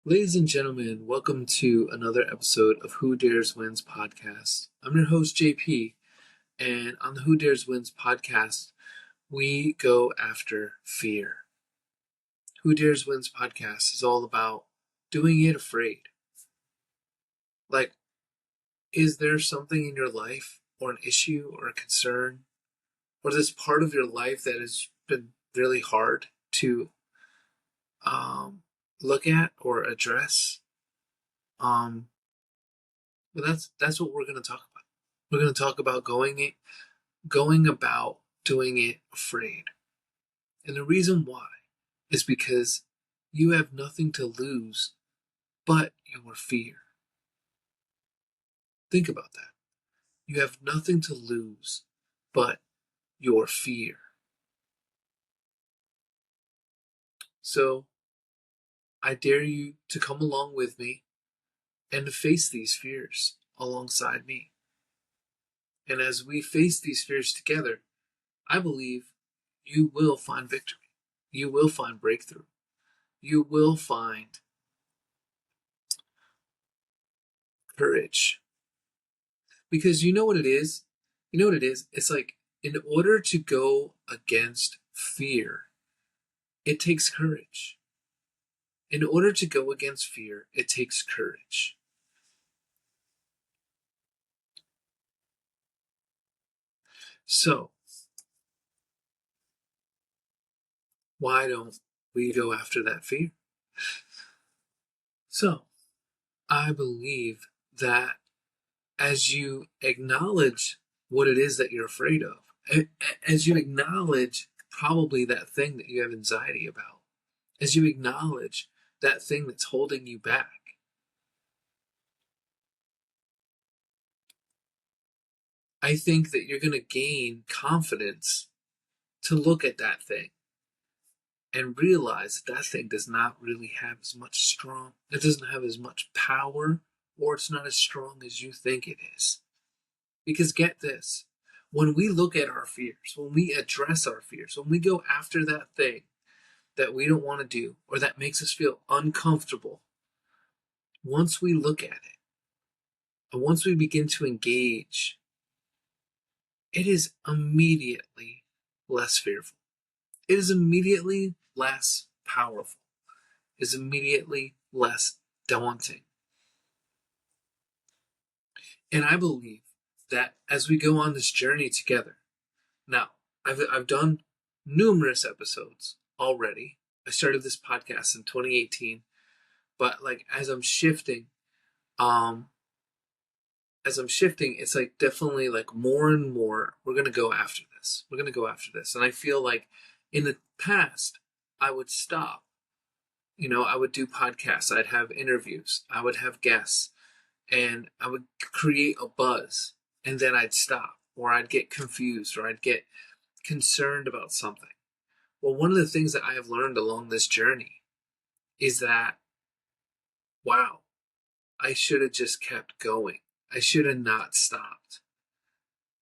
Ladies and gentlemen, welcome to another episode of Who Dares Wins podcast. I'm your host, JP, and on the Who Dares Wins podcast, we go after fear. Who Dares Wins podcast is all about doing it afraid. Like, is there something in your life, or an issue, or a concern, or this part of your life that has been really hard to look at or address? But that's what we're going to talk about. We're going to talk about going about doing it afraid. And the reason why is because you have nothing to lose but your fear. Think about that. You have nothing to lose but your fear. So I dare you to come along with me and to face these fears alongside me. And as we face these fears together, I believe you will find victory. You will find breakthrough. You will find courage. Because you know what it is? You know what it is? It's like, in order to go against fear, it takes courage. In order to go against fear, it takes courage. So, why don't we go after that fear? So, I believe that as you acknowledge what it is that you're afraid of, as you acknowledge probably that thing that you have anxiety about, as you acknowledge that thing that's holding you back, I think that you're going to gain confidence to look at that thing and realize that that thing does not really have as much strong, it doesn't have as much power, or it's not as strong as you think it is. Because get this, when we look at our fears, when we address our fears, when we go after that thing that we don't want to do or that makes us feel uncomfortable, once we look at it and once we begin to engage, it is immediately less fearful. It is immediately less powerful. It is immediately less daunting. And I believe that as we go on this journey together, now I've done numerous episodes already. I started this podcast in 2018, but like um, as I'm shifting, it's like definitely like more and more, we're going to go after this. We're going to go after this. And I feel like in the past, I would stop. I would do podcasts, I'd have interviews, I would have guests, and I would create a buzz, and then I'd stop, or I'd get confused, or I'd get concerned about something. Well, one of the things that I have learned along this journey is that, wow, I should have just kept going. I should have not stopped.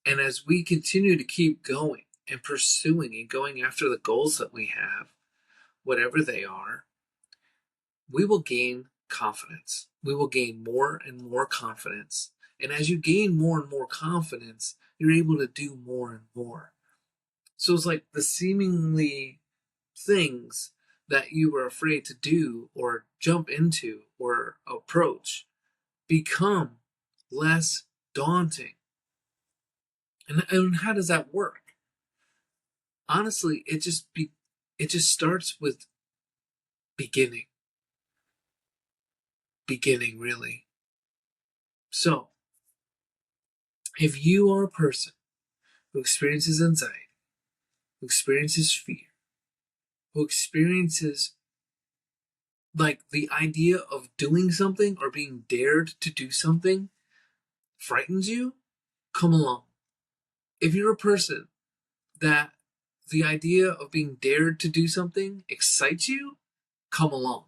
And as we continue to keep going and pursuing and going after the goals that we have, whatever they are, we will gain confidence. We will gain more and more confidence. And as you gain more and more confidence, you're able to do more and more. So it's like the seemingly things that you were afraid to do or jump into or approach become less daunting. And how does that work? Honestly, it just starts with beginning. Beginning, really. So, if you are a person who experiences anxiety, who experiences fear, who experiences like the idea of doing something or being dared to do something frightens you, come along. If you're a person that the idea of being dared to do something excites you, come along.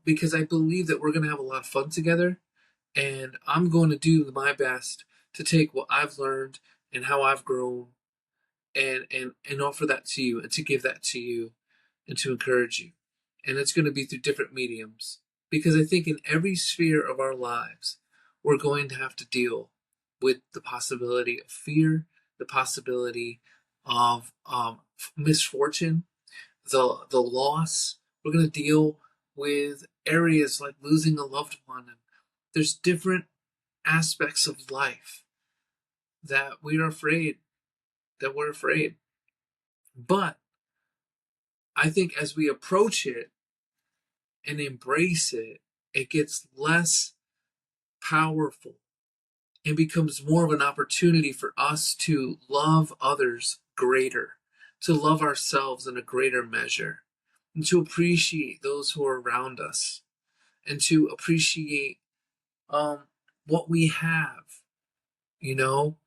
Because I believe that we're going to have a lot of fun together, and I'm going to do my best to take what I've learned and how I've grown and offer that to you and to give that to you and to encourage you. and it's going to be through different mediums. Because I think in every sphere of our lives, we're going to have to deal with the possibility of fear, the possibility of misfortune, the loss. We're going to deal with areas like losing a loved one. And there's different aspects of life that we're afraid. But I think as we approach it and embrace it, it gets less powerful and becomes more of an opportunity for us to love others greater, to love ourselves in a greater measure, and to appreciate those who are around us, and to appreciate what we have. You know,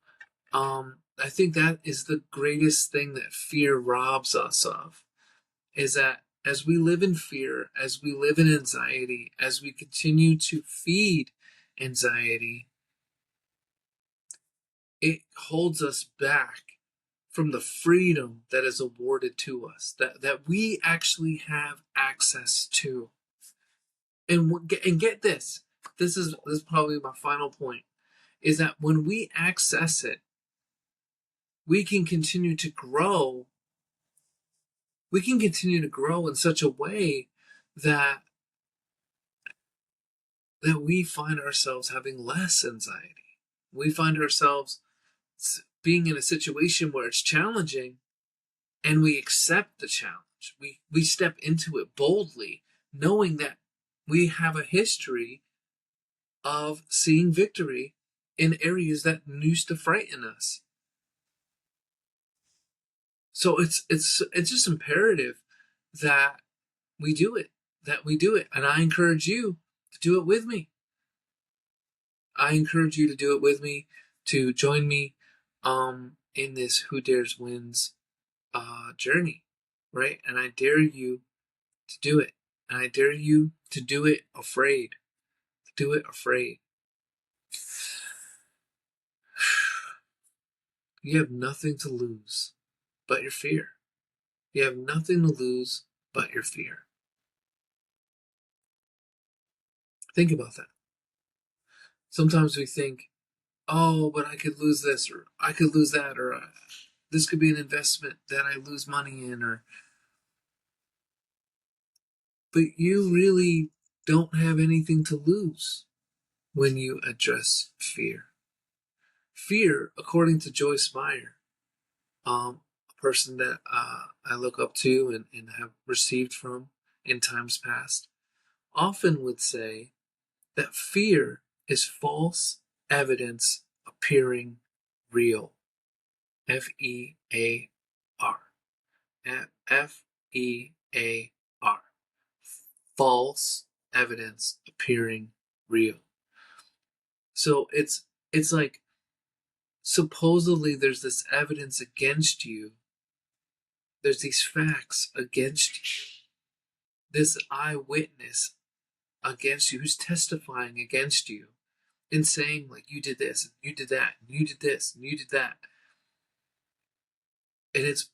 I think that is the greatest thing that fear robs us of, is that as we live in fear, as we live in anxiety, as we continue to feed anxiety, it holds us back from the freedom that is awarded to us, that we actually have access to. And get this, this is probably my final point, is that when we access it, we can continue to grow. We can continue to grow in such a way that we find ourselves having less anxiety. We find ourselves being in a situation where it's challenging, and we accept the challenge. We step into it boldly, knowing that we have a history of seeing victory in areas that used to frighten us. So it's just imperative that we do it, and I encourage you to do it with me. I encourage you to do it with me, to join me in this Who Dares Wins journey, right? And I dare you to do it. And I dare you to do it afraid. To do it afraid. You have nothing to lose but your fear. You have nothing to lose but your fear. Think about that. Sometimes we think, oh, but I could lose this, or I could lose that, or this could be an investment that I lose money in, but you really don't have anything to lose when you address fear. Fear, according to Joyce Meyer, a person that I look up to and have received from in times past, often would say that fear is false evidence appearing real. F-E-A-R. F-E-A-R. False evidence appearing real. So it's like, supposedly there's this evidence against you. There's these facts against you. This eyewitness against you who's testifying against you and saying, like, you did this, and you did that, and you did this, and you did that. And it's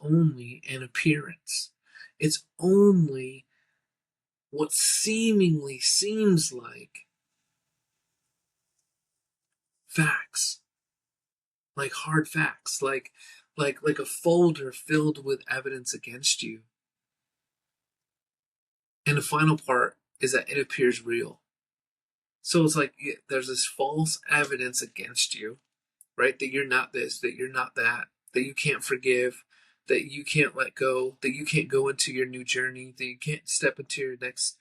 only an appearance. It's only what seemingly seems like facts, like hard facts, like a folder filled with evidence against you. And the final part is that it appears real. So it's like there's this false evidence against you, right? That you're not this, that you're not that you can't forgive, that you can't let go, that you can't go into your new journey, that you can't step into your next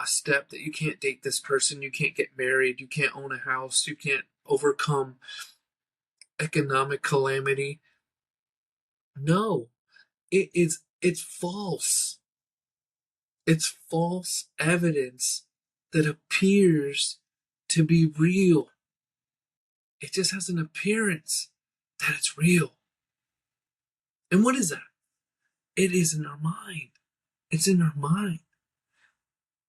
step, that you can't date this person, you can't get married, you can't own a house, you can't overcome economic calamity. No, it's false. It's false evidence that appears to be real. It just has an appearance that it's real. And what is that? It is in our mind. It's in our mind.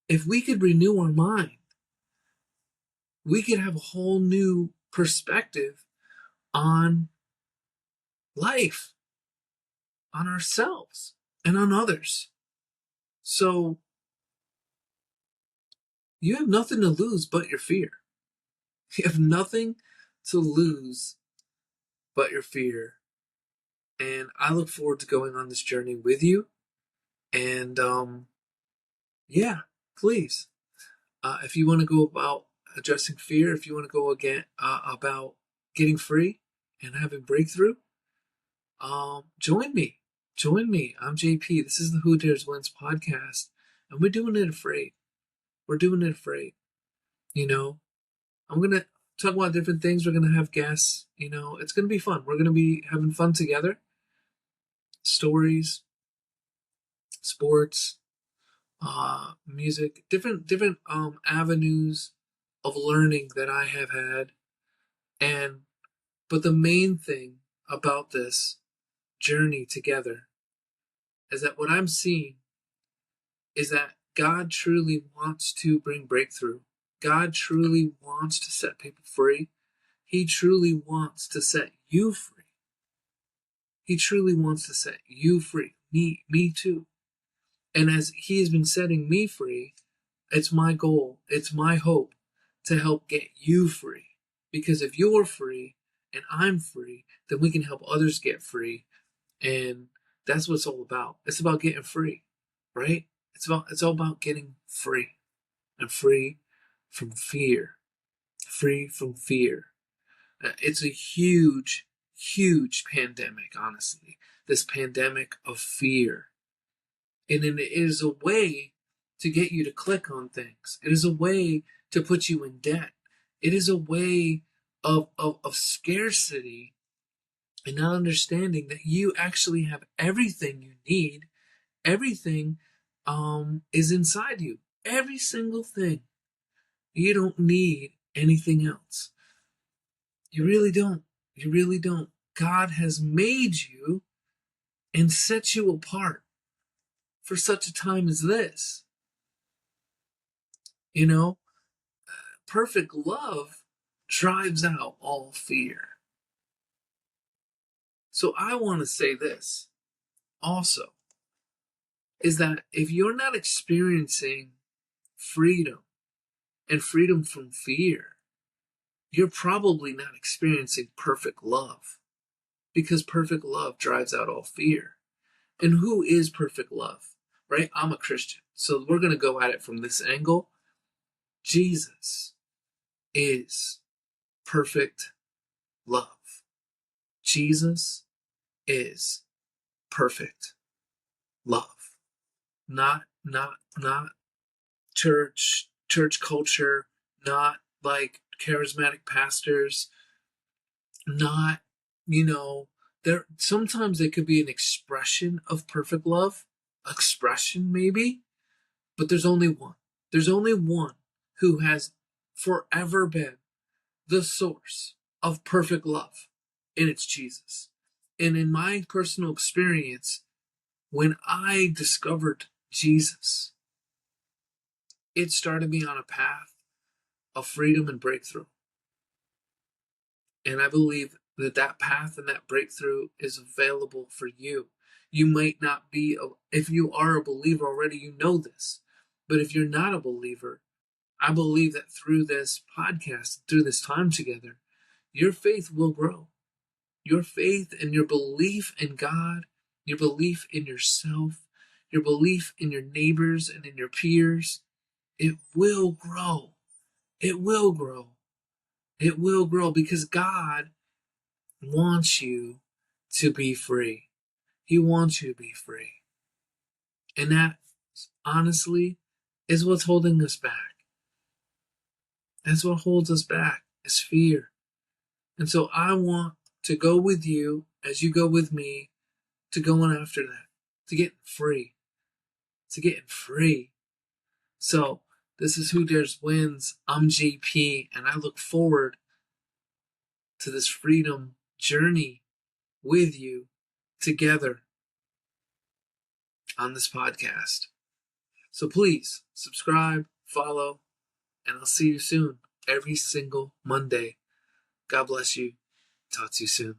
If we could renew our mind, we could have a whole new perspective on life, on ourselves, and on others. So you have nothing to lose but your fear. You have nothing to lose but your fear. And I look forward to going on this journey with you. And yeah, please, if you want to go about addressing fear, if you want to go again about getting free and having breakthrough, join me. Join me. I'm JP. This is the Who Dares Wins podcast, and we're doing it afraid. We're doing it afraid. You know, I'm gonna talk about different things. We're gonna have guests. You know, it's gonna be fun. We're gonna be having fun together. Stories, sports, music, different avenues of learning that I have had. And but the main thing about this journey together is that what I'm seeing is that God truly wants to bring breakthrough. God truly wants to set people free. He truly wants to set you free. He truly wants to set you free. Me too. And as he has been setting me free, it's my goal, it's my hope to help get you free. Because if you're free and I'm free, then we can help others get free. And that's what it's all about. It's about getting free, right? It's all about getting free and free from fear. Free from fear. It's a huge, huge pandemic, honestly. This pandemic of fear. And it is a way to get you to click on things. It is a way to put you in debt. It is a way of scarcity and not understanding that you actually have everything you need. Everything is inside you. Every single thing. You don't need anything else. You really don't. You really don't. God has made you and set you apart for such a time as this. You know, perfect love drives out all fear. So I want to say this also is that if you're not experiencing freedom and freedom from fear, you're probably not experiencing perfect love because perfect love drives out all fear. And who is perfect love? Right? I'm a Christian. So we're going to go at it from this angle. Jesus is perfect love. Jesus is perfect love. Not church culture, not like charismatic pastors, not, you know, there sometimes it could be an expression of perfect love, expression maybe, but there's only one. There's only one who has forever been the source of perfect love, and it's Jesus. And in my personal experience, when I discovered Jesus, it started me on a path of freedom and breakthrough. And I believe that that path and that breakthrough is available for you. You might not be, if you are a believer already, you know this. But if you're not a believer, I believe that through this podcast, through this time together, your faith will grow. Your faith and your belief in God, your belief in yourself, your belief in your neighbors and in your peers, it will grow. It will grow. It will grow because God wants you to be free. He wants you to be free. And that, honestly, is what's holding us back. That's what holds us back, is fear. And so I want to go with you as you go with me to going after that, to get free, to getting free. So this is Who Dares Wins. I'm JP, and I look forward to this freedom journey with you together on this podcast. So please subscribe, follow, and I'll see you soon every single Monday. God bless you. Talk to you soon.